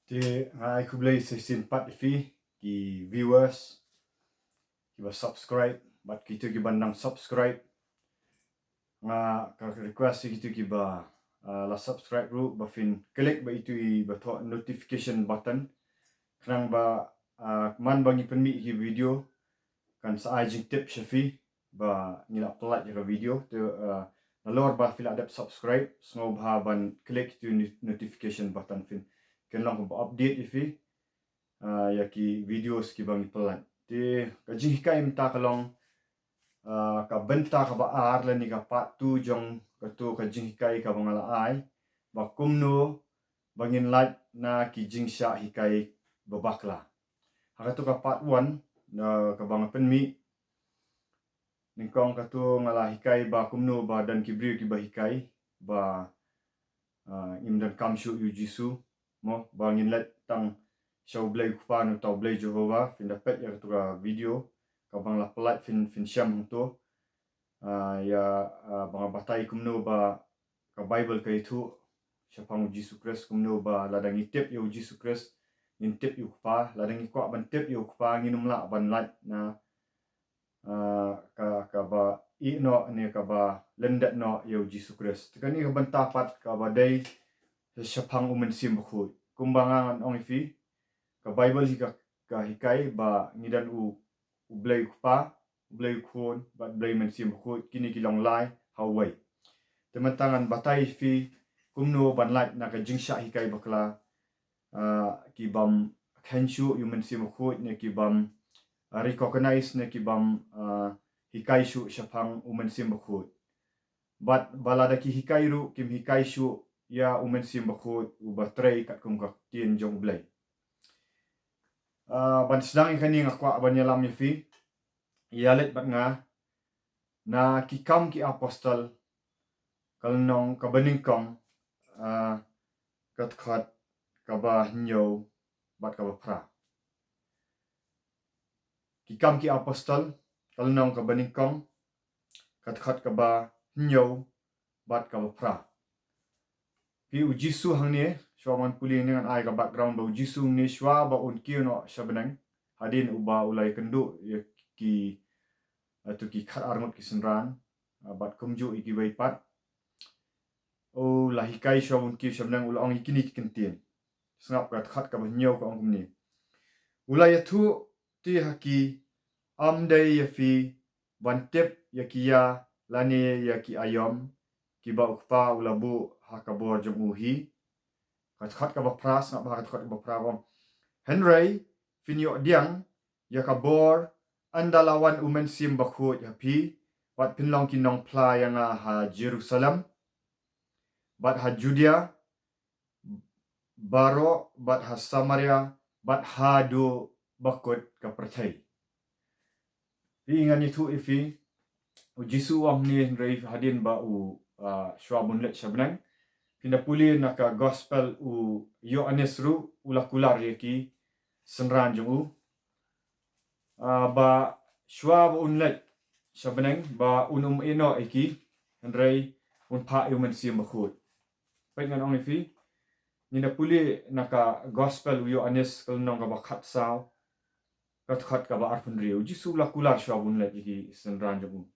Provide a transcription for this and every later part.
Thì ai cũng lấy xin pat phi ki viewers ki ba subscribe but kita ki bandang subscribe nga ka request kita ki ba la subscribe ru ba fin klik ba itu I ba to notification button krang ba man bangi penmi ki video kan sa ai jing tip shafi ba nila pelat ya video tu nalor ba fil adap subscribe sngob ha ban klik tu notification button fin kan lang ba update ifi ya ki videos ki bangi pelan ti ka Jinghikai mta kalong ka benta ka ba ar la ni ka pat tu jong ka tu ka Jinghikai ka bangala ai ba Kumno bangin lait na ki jingshah hikai babakla haka tu ka part 1 na ka bang penmi ningkong ka tu ngala hikai ba Kumno ba dan ki bri ki ba hikai ba imdan kamshu yu jisu mo bangin lait tang show blay kupa no tau blay Jehovah fin dapat ya tu video ka bang la pelat fin Mynsiem tu ya bang batai Kumno ba ka Bible ka itu shaphang Jesus Christ Kumno ba ladang itip yu Jesus Christ intip yu kupa ladang ikwa ban tip yu kupa nginum la ban lat na ka ba I no ne ka ba lendat no yu Jesus Christ tekani ka ban tapat ka ba dai shaphang Mynsiem Bakhuid kumbangan ong ifi ka Bible ka hikai ba ngidan u blay kupa blay khon ba blay Mynsiem Bakhuid kini kilong lai hawai temantangan batai fi Kumno ban lait na ka jingshah hikai bakla ki bam khanshu yu Mynsiem Bakhuid ne ki bam recognize ne ki bam hikai shu shaphang Mynsiem Bakhuid bat balada ki hikai ru kim hikai shu ya Mynsiem Bakhuid u batray kat kum ka tien jong blay ban sedang ikani ngakwa ban yalam yafi yalet bat nga na ki kam ki apostol kalnong ka baningkong kat khat ka ba nyo bat ka ba pra ki kam ki apostol kalnong ka baningkong kat khat ka ba nyo bat ka ba pra pi u jisu hang ne shwaman puli dengan ai ka background ba jisu ni shwa ba un ki no shabenang hadin uba ulai kendu ki tu ki khat arngot ki senran bat kumju iki bai pat o la hikai shwamun ki shabenang ulong ikini ki kentien sngap kat khat ka ba nyo ka ong ni ulai thu ti haki amdai ya fi bantep ya kiya lani ya ki ayom ki ba ukpa ulabu hakabor jong uhi kat ka ba pras ngap kat ka ba prawong Henry finyo diang ya kabor andalawan Mynsiem Bakhuid ya pi bat pinlong kinong pla yang ha Jerusalem bat ha Judea baro bat ha Samaria bat ha do Bakhuid ka perthai ingan itu ifi u jisu wang ni Henry hadin ba u shwabun let shabnang pinapuli naka gospel u yo anesru ulakular yaki senran jong ba shwab unlet shabeneng ba unum eno iki Henry un pa Mynsiem Bakhuid pengan ong ifi ninapuli naka gospel u yo anes kalnong ka ba khat saw kat ka ba arpun riu jisu ulakular shwab unlet iki senran jong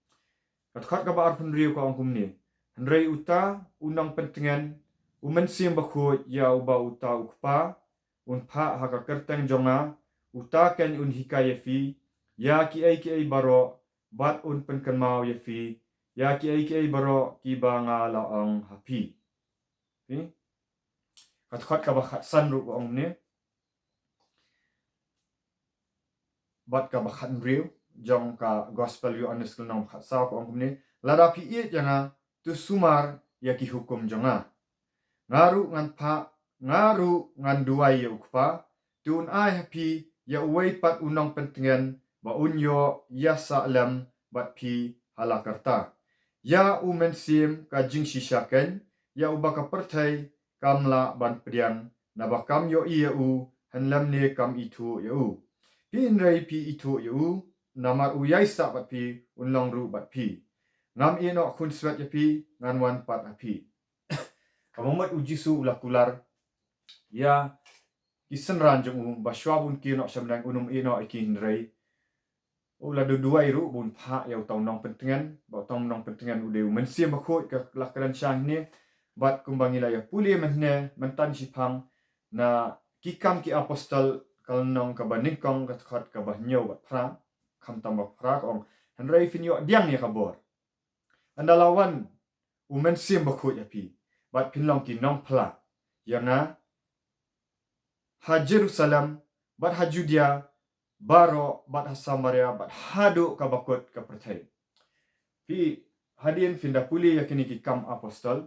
kat ka ba arpun riu ka ong kumni Henry uta unang pentingan Mynsiem Bakhuid ya uba uta ukpa unpa haka kerteng jonga uta ken un hikai yafi ya ki ai baro bat un penkan mau yafi ya ki ai baro ki ba nga laong hapi kat ka ba khat san ru ong ne bat ka ba khat riu jong ka gospel yu anis nong khat sa ko ong ne lara pi i janga tu sumar ya ki hukum jonga ngaru ngan pa ngaru ngan duai ya ukpa tun ai happy ya uwei pat unong pentingan ba unyo ya salam bat pi halakarta ya Mynsiem ka jingshah ken ya ubaka perthai kamla ban priang na ba kam yo i u hanlam ne kam itu yu pi inrei pi itu yu namar u yai sa bat pi unlong ru bat pi ngam ino khun swat ya pi ngan wan pat api kamomat ujisu ulakular ya senran jong ba shwa bun ki no shamdang unum ino ikin rei ula dua iru bun pha yau tau nong pentengan ba tau nong pentengan ude Mynsiem Bakhuid ka lakaran syang ni bat kumbangi la ya puli mehne mentan shaphang na kikam ki apostol kalnong ka baningkong ka khat ka bahnyau ba phra kham tam ba phra ong hanrei finyo diang ni ka bor andalawan Mynsiem Bakhuid api bat pinlong ki nong phla yanga ha Jerusalem bat ha Judea baro bat ha Samaria bat hadu ka bakut ka perthai pi hadin finda puli yakini ki kam apostol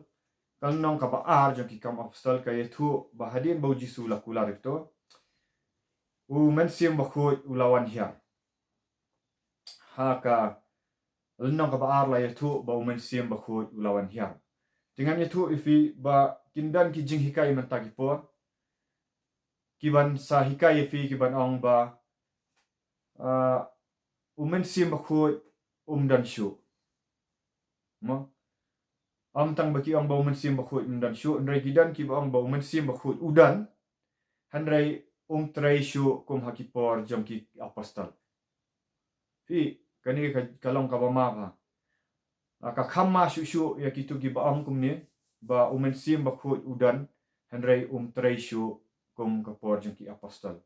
kalnong ka ba ar jong ki kam apostol ka yethu ba hadin bau jisu la kular ito Mynsiem Bakhuid ulawan hiar ha ka kalnong ka ba ar la yethu ba Mynsiem Bakhuid ulawan hiar dengan yethu ifi ba kindan ki Jinghikai mentagi por kiban sa hikai ifi kiban ong ba Mynsiem Bakhuid dan syu mo tang baki ong bau Mynsiem Bakhuid dan syu ndrai gidan ki ba ong bau Mynsiem Bakhuid udan handrai trai syu kum hakipor jom ki apostol pi kani ka kalong ka ba ma ka khamma syu ya kitu ki ba ong kum ni ba Mynsiem Bakhuid udan handrai trai syu kum ka por jom ki apostol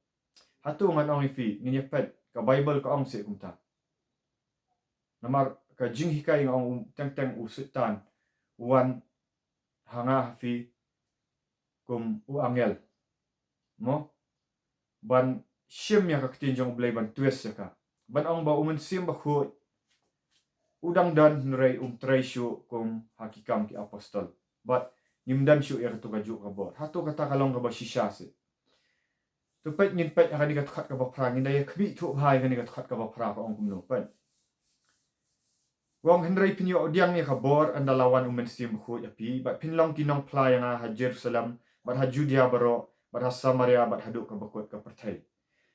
hatu ngan ong ifi ni pet ka Bible ka ong se kumta namar ka Jinghikai ong teng usutan wan hanga fi kum angel mo ban shim ya ka tinjong blay ban twes ka ban ong ba Mynsiem Bakhuid udang dan nrei trai syu kum hakikam ki apostol but nimdan syu ya tu ka ju ka bor hatu kata kalong ka ba shisha se tu pet ngin pet akan dikat khat ka ba phra ngin dai khbi thu bhai kan dikat khat ka ba phra ka ong kumno pen wong henrei pinyo odiang ni ka bor andalawan Mynsiem Bakhuid api bat pinlong kinong phla yang ha Jerusalem bat ha Judea baro bat ha Samaria bat hadu ka bakut ka perthai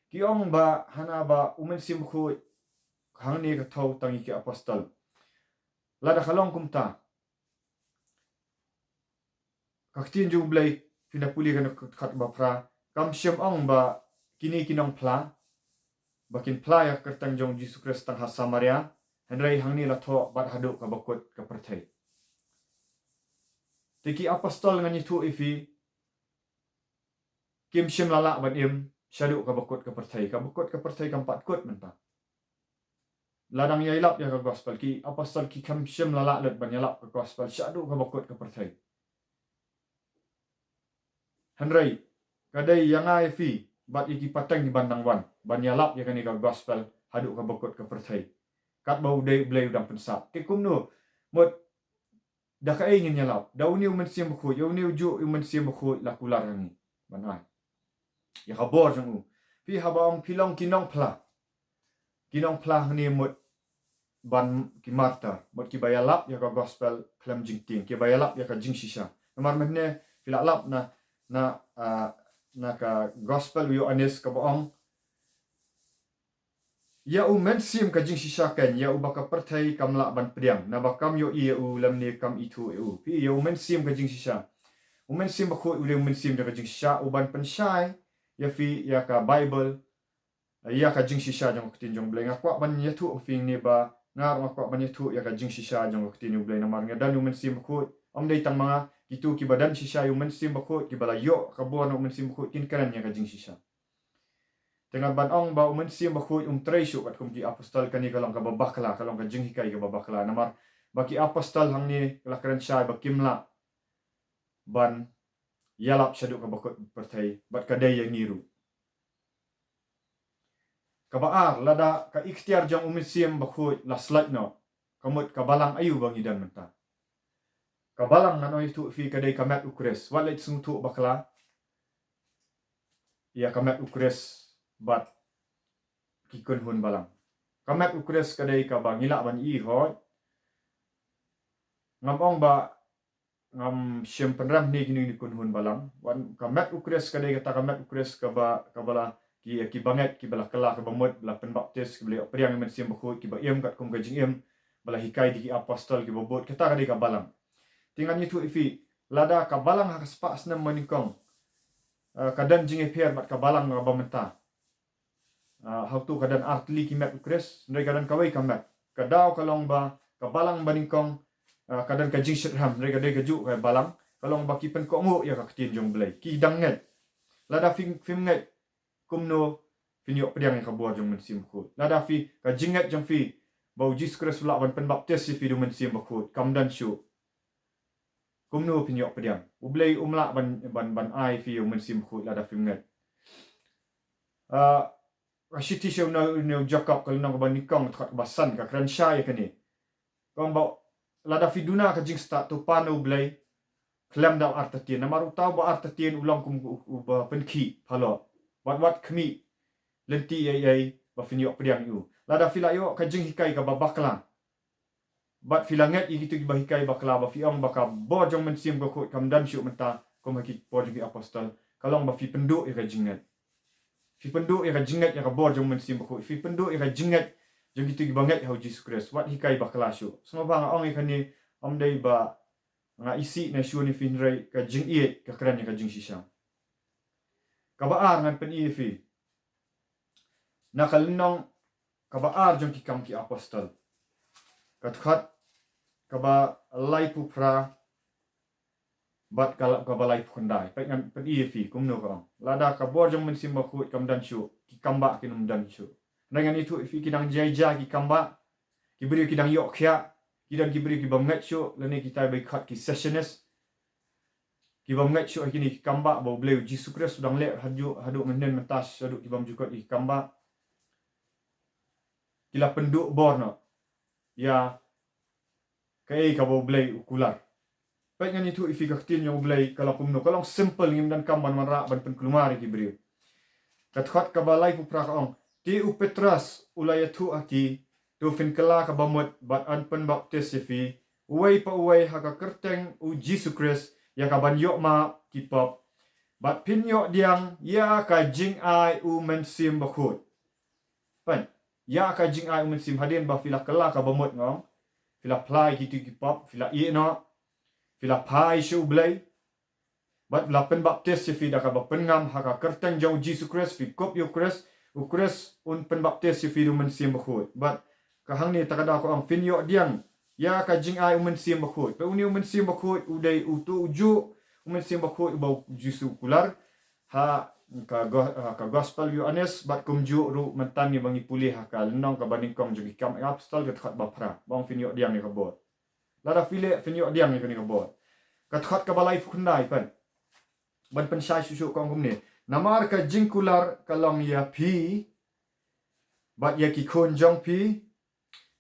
ki ong ba hana ba Mynsiem Bakhuid hang ni ka thau tangi ki apostol lada khalong kumta ka tin ju blai pina puli kan khat ba phra kam shem ong ba kini kinong phla bakin phla ya kertang jong Jesus Christ tang ha Samaria henrei hangni la tho bat hadu ka bakut ka perthai tiki apostol ngani thu ifi kim shem lala ban im shadu ka bakut ka perthai kam pat kut menta ladang yailap ya ka gospel ki apostol ki kam shem lala let ban yalap ka gospel shadu ka bakut ka perthai henrei kadai yangai fi bat iki pateng di bandang wan ban yalap ya kani ka gospel hadu ka bakut ka perthai kat bau de blay udang pensap ke kumno mot da ka ingin yalap da uniu Mynsiem Bakhuid ya uniu ju Mynsiem Bakhuid la kular ni banai ya ka bor jong pi habang pilong kinong phla ni mot ban ki marta mot ki bayalap ya ka gospel klam jingting ki bayalap ya ka jingshah namar mehne filalap na ka gospel yo anes ka baong ya Mynsiem ka jingshah kan ya baka perthai kamla ban priang na bakam yo i lam ni kam itu pi ya Mynsiem ka jingshah Mynsiem Bakhuid ule Mynsiem ka jingshah uban pensyai ya fi ya ka Bible ya ka jingshah jong tin jong bleng akwa ban yathu fing ni ba ngar akwa ban yathu ya ka jingshah jong tin u bleng namar ngadan Mynsiem Bakhuid dei tang mga kitu ki badan shisha Mynsiem Bakhuid ki bala yo ka bo Mynsiem Bakhuid kin karan ya ka jingshah tengah ban ong ba Mynsiem Bakhuid trai syu kat kum ki apostol kani kalong ka babakla kalong ka Jinghikai ka babakla namar baki apostol hang ni lakaran syai bakimla ban yalap shadu ka bakut perthai bat kadai yang ngiru kabaar lada ka ikhtiar jong Mynsiem Bakhuid la slide no kamut kabalang ayu bang idan menta kabalang nanoi tu fi kadai kamat ukres walait sung tu bakla ya kamat ukres bat kikun hun balang kamat ukres kadai ka bang ila ban i hoi ngam ba ngam shem penram ni kini kun hun balang wan kamat ukres kadai kata kamat ukres ka bala ki banget ki bala kala ka bamut bala penbaptis ki bala priang Mynsiem Bakhuid ki ba em kat kum ka jingem bala hikai di apostol ki bobot kata kadai ka balang tingan itu ifi lada ka balang ha spa snam manikong kadan jinghikai bat kabalang ngaba menta how tu kadan artli kimet ukres ndai kadan kawai kamet kadau kalong ba kabalang baningkong kadan ka jingshah ham ndai kadai kaju ka balang kalong ba kipen ko ngo ya ka ketin jong blai ki danget lada film ngai kumno finyo pediang ka buat jong Mynsiem Bakhuid lada fi ka jinget jong fi bau jis kres ula ban pen baptis fi du Mynsiem Bakhuid kamdan shu kumno finyo pediang ublai umla ban ai fi jong Mynsiem Bakhuid lada film ngai Rashiti show no Jacob kalau nang ban nikong thot basan ka kran shay ka ni kong ba lada fi duna ka jing start tu pano blai klem da artatien namar utaw ba artatien ulang kum ba penki phalo wat khmi lenti ai ba finyo pediang yu lada fila yo ka Jinghikai ka babakla bat filanget i gitu ba hikai bakla ba fiong ba ka bo jong Mynsiem Bakhuid kam dan shu menta kom haki bo jong apostol kalong ba fi penduk i ka jinget fi penduk i ka jinget ya ka bo jong Mynsiem Bakhuid fi penduk i ka jinget jong gitu banget how Jesus Christ wat hikai bakla shu semua bang ong i kani om dai ba nga isi na shu ni finrai ka jingiet ka kran ka jingshah ka baar ngan pen i fi nakalinong kabaar jong kikam ki apostol katkhat kaba lai pu pra bat kaba lai pu khandai pai ngan pen i fi kumno ka lada ka bor jong Mynsiem Bakhuid kam dan shu ki kamba ki num dan shu ngan itu fi kidang jaija ki kamba ki beri kidang yok khya kidang ki beri ki bamngat shu lene kita bai khat ki sessionist ki bamngat shu kini ki kamba bo bleu Jesus Christ sudang le hadu menen mentas hadu ki bam jukot ki kamba kila penduk borno ya kai ka bo blai ukular pai ngani tu ifi ka tin yang blai kalau kumno kalau simple ngim dan kamban manra ban pen kelumar ki bri kathat ka balai pu pra ka ong ti u petras ulaya tu aki tu fin kala ka bamot bat an pen baptis fi uai pa uai ha ka kerteng u Jesus Christ ya ka ban yok ma ki pop bat pin yok diang ya ka jing ai u Mynsiem Bakhuid pan ya ka jing ai Mynsiem hadin ba fila kala ka bamot ngong fila plai ki tu ki pop fila i no fila pai shu blai bat la pen baptis fi da ka ba pen ngam ha ka kerteng jong Jesus Christ fi kop yo Christ u Christ un pen baptis fi du Mynsiem Bakhuid bat ka hang ni takada ko ang fin yo diang ya ka jing ai Mynsiem Bakhuid pe uni Mynsiem Bakhuid udai utu uju Mynsiem Bakhuid ba jisu kular ha ka gospel yu anes bat kumju ru mentan ni bangi pulih ha lenong ka baningkong jogi kam apostol ka khat ba pra bang fin yo diang ni ka bot lada file fin yo diang ni ka bot ka khat ka balai khundai pan ban pen sai susu kong kum ni namar ka jingkular kalong ya phi bat ya ki khon jong phi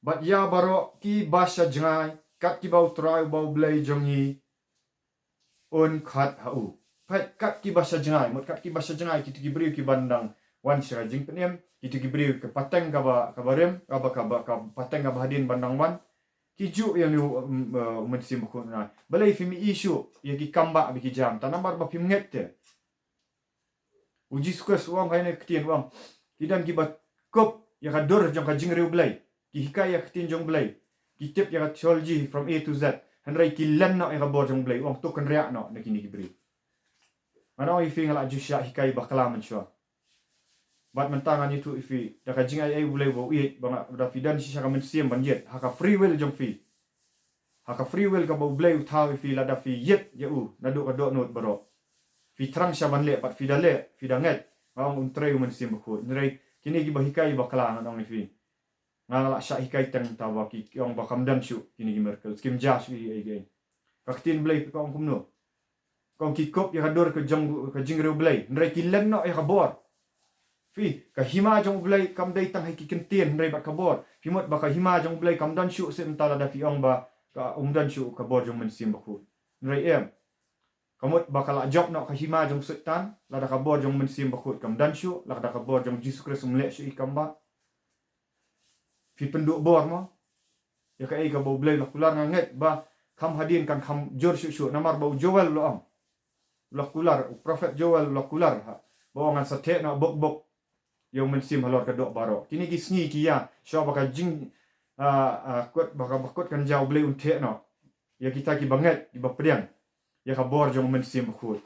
bat ya baro ki basha jangai kat ki bau trai bau blai jongi on khat hau pat kat ki basha jangai mot kat ki basha jangai ki ki beri ki bandang wan sira jing penem ki ki beri ke pateng ka ba kabarem ka pateng ka hadin bandang wan ki ju yang ni Mynsiem Bakhuid na balai fi mi issue ya ki kamba bi ki jam tanambar ba fi nget te uji sukes uang kai ne ketien uang kidan ki ba kop ya ka dor jong ka jingriu blai ki hikai ya ketin jong blai ki tip ya ka theology from A to Z handrai ki len no ya ka bor jong blai uang tu kan ria no ne kini ki beri mana oi fi ngala jusha hikai bakla menchua bat mentangan itu ifi da ka jingai ai bulai bo i banga da fidan si saka Mynsiem banjet haka free will jong fi haka free will ka bo bulai uthaw fi la da fi yet ya u na do ka do not baro fi trang shaban le pat fi da le fi da nget ngam untrei Mynsiem Bakhuid nrei kini ki ba hikai bakla ngam fi ngala sha hikai tang tawa ki yong ba kamdan shu kini ki merkel skim ja shu ai ge ka tin bulai ka ong kumno kong ki kop ya dor ke jong ke jingriu blai nrei ki len no ya ka bor fi ka hima jong blai kam dai tang hai ki kentien nrei ba ka bor fi mot ba ka hima jong blai kam dan shu se mtala da fi ong ba ka dan shu ka bor jong Mynsiem Bakhuid nrei em kamot ba ka la job no ka hima jong setan la da ka bor jong Mynsiem Bakhuid kam dan shu la da ka bor jong Jesus Christ mle shu ikam ba fi penduk bor mo ya ka ai ka bo blai la kular nganget ba kam hadin kan kam jor shu namar ba Joel lo am lokular prophet Joel lokular ha bawangan sathe na bok yang Mynsiem halor ka dok baro kini ki sngi ki ya sho baka jing kot baka bakot kan jau blai unthe no ya kita ki banget di bapdiang ya ka bor jong Mynsiem Bakhuid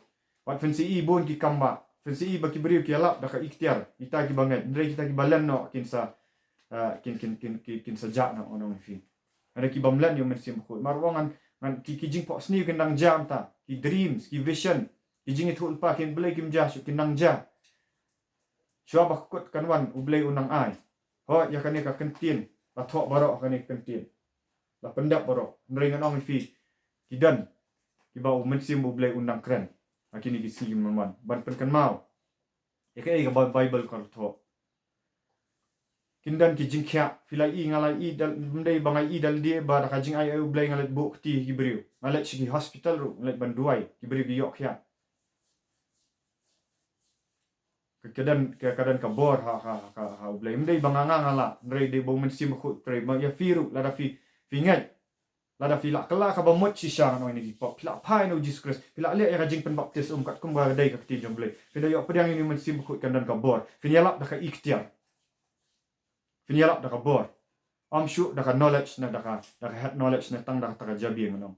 wat fensi i bon ki kamba fensi i baki beriu ki alap daka ikhtiar kita ki banget ndre kita ki balan no kinsa kin sajak no onong fi ada ki bamlan yo Mynsiem Bakhuid marwangan ngan ki jing po sni kendang jam ta ki dreams ki vision ki jing itu ulpa kin blai kim ja su kin nang ja shwa bakut kanwan ublai unang ai ho ya kane ka kentin la thok barok kane kentin la pendap barok ndre ngan ong fi ki dan ki ba Mynsiem ublai unang kren akini ki si man ban pen kan mau ya ka ga bible kal thok kindan ki jingkhya filai i ngalai i dal mdei bangai i dal dia ba ka jing ai ublai ngalet buk ti ki beriu ngalet chi hospital ru ngalet banduai ki beriu ki yok khya kadang ka bor ha ublai mdei banganga ngala ndrei de bo Mynsiem Bakhuid pre ma ya firu la da fi ngai la da fi la kala ka ba mot chi sha no ni pop la pai no Jesus Christ pila le ya jing pen baptis kat kum ba dai ka ti jom blai pila yok pedang ini Mynsiem Bakhuid kandan ka bor finyalap da ka ikhtiar finyalap da ka bor am shu da ka knowledge na da ka head knowledge na tang da ka jabi ngono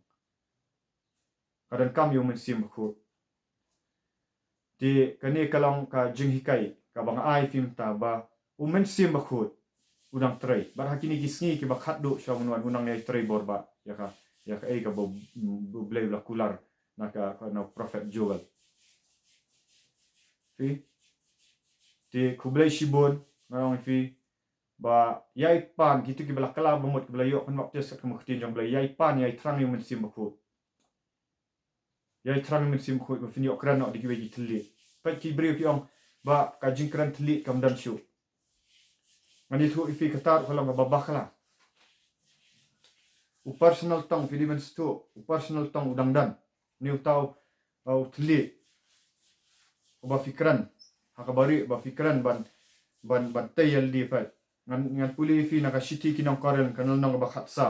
kadang kam yo Mynsiem Bakhuid di kani kalong ka Jinghikai ka bang ai film ta ba Mynsiem Bakhuid udang tray bar hakini gisni ki bakhat do sha munwan unang nei tray bor ba ya ka ai ka bo blay la kular na ka na prophet Joel fi ti kublai shibon ngong fi ba yai pan gitu ki bala kala bomot ki bala yo kan wak tes ka muktin jong bala yai pan yai trang yo Mynsiem Bakhuid yai trang Mynsiem Bakhuid ba finyo kran no dikwe ki tli pa ki brio ki ong ba ka jing kran tli kam dan shu ngani thu ifi katar kholong ba bakla u personal tong filimen stu u personal tong udang dan ni utau au tli ba fikran hakabari ba fikran ban tayal di pa ngan puli fi na ka shiti kinong koren kanal nong ba khat sa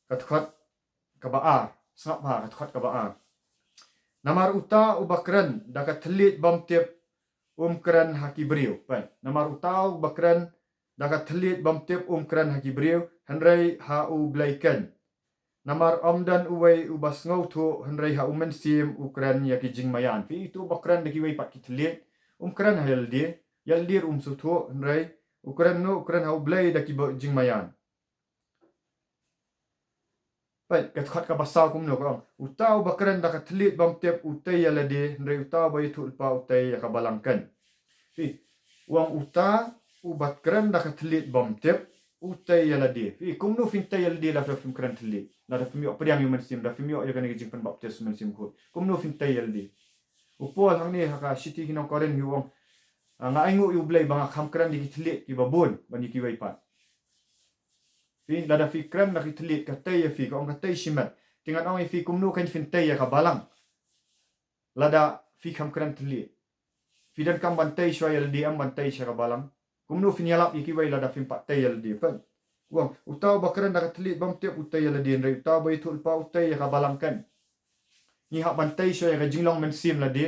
khat ka ba a sap ha khat ka ba a namar uta ubakran da ka tlit bam tep kran haki brio pa namar uta ubakran da ka tlit bam tep kran haki brio hanrai ha u blaiken namar omdan uwei ubas ngau thu hanrai ha Mynsiem ukran yaki jingmayan fi itu bakran da ki wei pat ki tlit kran hel di yaldir su thu hanrai ukran ha blai da ki jingmayan pai ka khat ka basau kumno ko utau bakran da ka tlit bam tep utai yalade ndre utau bai thul pa utai ya ka balangkan fi wang uta bakran da ka tlit bam tep utai yalade fi kumno fin tai yalade la fa film kran tlit la da film yo pediang yo Mynsiem da film yo ya kan jing pen baptis Mynsiem ko kumno fin tai yalade upol hang ni ha city kinong koren hi wong nga aingu yu blai banga kham kran di tlit ki babon bani ki wai pat fi lada fi kran na kitlit ka tay fi ko ka tay shimat tingan ong fi kumno kan fin tay ka balang lada fi kham kran tlit fi dan kam ban tay shoyal di am ban tay ka balang kumno fin yalap iki wai lada fin pat tay di pan wong utaw bakran da tlit bam tep utay la di ndai utaw bai thul pa utay ka balang kan ni ha ban tay shoy ka jinglong Mynsiem la di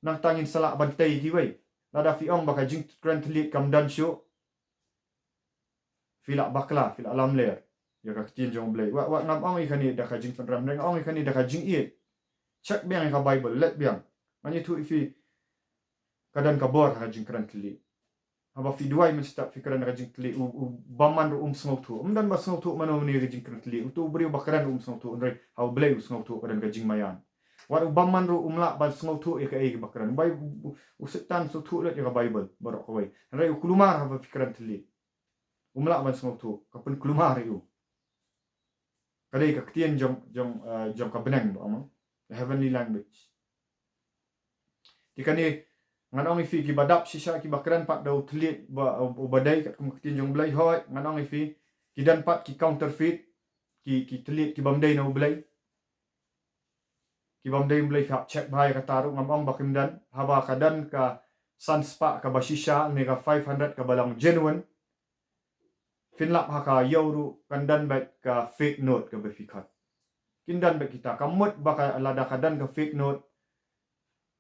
nang tangin sala ban tay ki wai lada fi ong baka jing kran tlit kam dan shu fila bakla fila lamler ya ka tin jong blai wa ngam ong ikani da ka jing ram reng ong ikani da ka jing i check biang ka bible let biang mani thu ifi kadan ka bor ka jing kran tli aba fi duai men stop fi kran ka jing tli u baman ru smok thu dan ba smok thu mano ni ka jing kran tli u tu bri bakran smok thu ndre how blai smok thu kadan ka jing mayan wa baman ru la ba smok thu e ka e bakran bai u setan so thu let ka bible barok ko wai ndre u kulumar ha fi kran tli umla ban smok thu kapun kulumar yu kadai ka ktien jong ka benang do amo the heavenly language tikani nganong ifi ki badap sisa ki bakran pat do tlit ba badai kat ktien jong blai hoi nganong ifi ki dan pat ki counterfeit ki tlit ki bamdai no blai ki bamdai blai fa check bai ka taru ngamong bakim dan haba kadan ka sunspa ka basisha mega 500 ka balang genuine finlap haka yoru kandan baik ka fake note ka befikat kindan baik kita kamut baka lada kadan ka fake note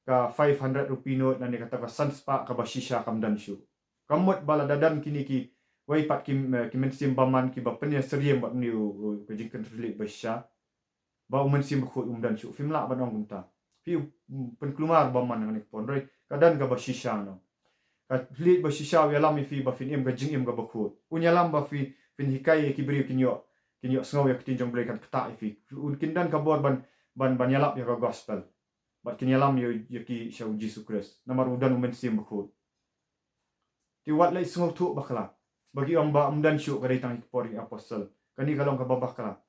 ka 500 rupi note nani kata ka sunspa ka basisha kamdan shu kamut bala dadan kini ki wai pat ki Mynsiem baman ki ba penya seriem ba ni ka jingkan tli basha ba Mynsiem Bakhuid dan shu finlap banong kumta fi penkelumar baman ngani pon roi kadan ga bashisha no ka lit bashisha ya lam fi ba fin im ga jing im ga Bakhuid unya lam ba fi fin hikai ki bri kinyo snow ya kitin jong bre kan kta fi un kindan ka bor ban yalap ya ga gospel bat kinyalam yo ki shau Jesus Christ namar udan Mynsiem Bakhuid ti wat lai snow tu bakla bagi om ba amdan shu ga tang hikpori apostle kani kalong ka babakla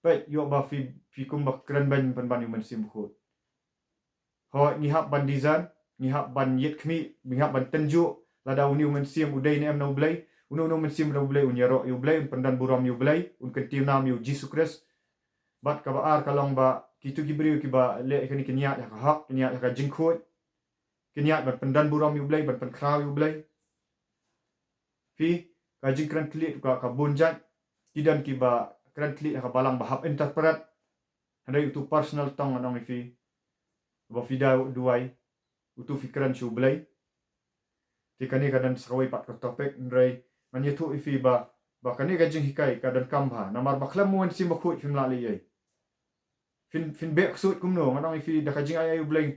pai yo ba fi kum ba kran ban ban Mynsiem Bakhuid ho ni hab ban dizan ni hab ban yet khmi ni hab ban tenju lada uni Mynsiem udai ni am no blai uno Mynsiem no blai unyaro yu blai un pandan buram yu blai un kentim nam yu Jesus Christ bat ka ba ar kalong ba kitu gibriu ki ba le kani kenya ya ka hak kenya ya ka Jinghikai kenya ban pandan buram yu blai ban pan kraw yu blai fi ka jingkran kli ka bonjat kidan ki ba kran kli ya ka balang ba hap interpret handai itu personal tong anong fi ba fida duai utu fikran shu blai ti kani kadan sakawai pat ka topik ndrai manye thu ifi ba kani ka Jinghikai kadan kambha namar baklam Mynsiem Bakhuid film la li fin be ksut Kumno nganong ifi da ka jing ay bleng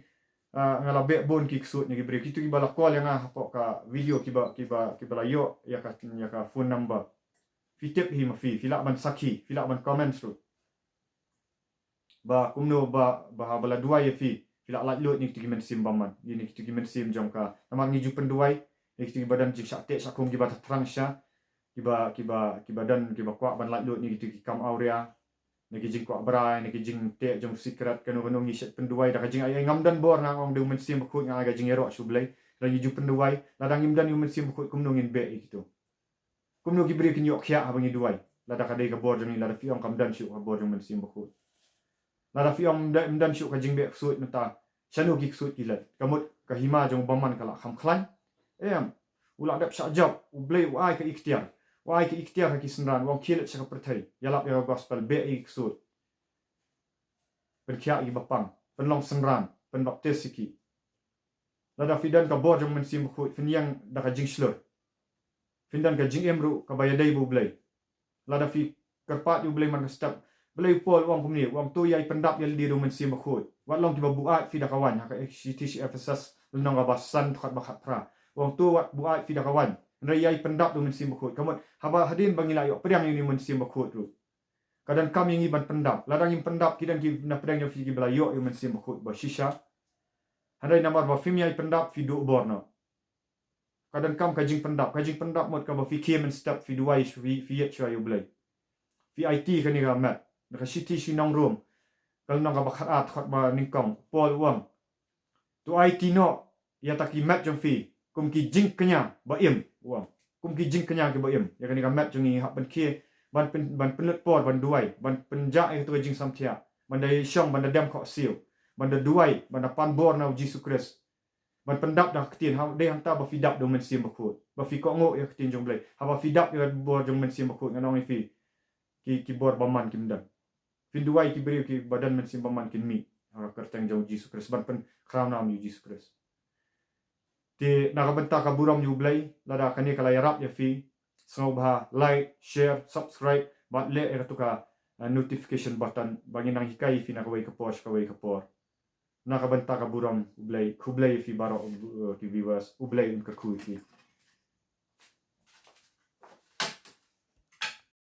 ngala be bon ki ksut ni gibre kitu ki bala call yang hapo ka video ki ba yo ya ka phone number fi tip hi ma fi la ban sakhi fi la ban comments ru ba Kumno ba bala dua ye fi la lat lot ni ki Mynsiem baman ni ki Mynsiem jong ka namar ni ju penduai ni ki badan jingshah te sakung ki ba terang sha ki ba dan ki ba kwa ban lat lot ni ki kam aurea nagi jing kwa brai nagi jing te jong secret kanu ngi shet penduai da jing ay ngamdan bor na ong de Mynsiem Bakhuid nga ga jing ero sublai lagi ju penduai ladang imdan yu Mynsiem Bakhuid kumno ngin be gitu kumno gi bri kinyo khya abangi duai lada ka dei ka bor jong ni lada fi ong kamdan shu ka bor jong Mynsiem Bakhuid lada fi ong imdan shu ka jing be suit mata chanu gi suit kilat kamut ka hima jong baman kala kham khlan ula dap sha job ublai ai ka ikhtiar wai ki ikhtiar ki senran wong kilet sa perthai yalap ya gospel be ik sut perkhia i bapang penlong senran pen baptis ki lada fidan ka bor jong Mynsiem Bakhuid finyang da ka jingshah findan ka jing emru ka bayadai bu blai lada fi karpat yu blai man ka step blai pol wong kumni wong tu yai pendap yal di Mynsiem Bakhuid wat long ki buat fi da kawan ka XCTC FSS lenong ka basan khat bakhat pra wong tu wat buat fi da kawan rayai pendap do Mynsiem Bakhuid kamot haba hadin bangila yo pedang ini Mynsiem Bakhuid ru kadang kami ngi ban pendap ladang im pendap kidan ki na pedang yo fi ki bela yo Mynsiem Bakhuid ba shisha handai namar ba film yai pendap fi do borno kadang kam ka jing pendap mot ka ba fi kiem and step fi duai fi yet chwa yo blai fi IT kani ga mat na ka city si nong room kal nong ka ba khat khat ba ningkong pol wang tu IT no ya taki mat jong fi kum ki jing kenya ba im wang kum ki jing kenya ke ba im ya kani ka mat jong ni hak ban ke ban penlet por ban duai ban penja e tu jing samthia ban dai shong ban dam kho siu ban da duai ban da pan bor na Jesus Christ ban pendap dah ketin ha dei hang ta ba fidap do Mynsiem Bakhuid ba fi ko ngo ya ketin jong blai ha ba fidap ya bor jong Mynsiem Bakhuid nganong ni fi ki bor baman kim dan fin duai ki beri ki badan Mynsiem baman kin mi ha kerteng jong Jesus Christ ban pen crown nam yu Jesus Christ ti nakabenta ka buram yu blai lada kani kala yarap ya fi so ba like share subscribe bat le era tu ka notification button bangin nang hikai fi nakawai ka post kawai ka por nakabenta ka buram ublay kublay fi baro ki viewers ublay un ka kui fi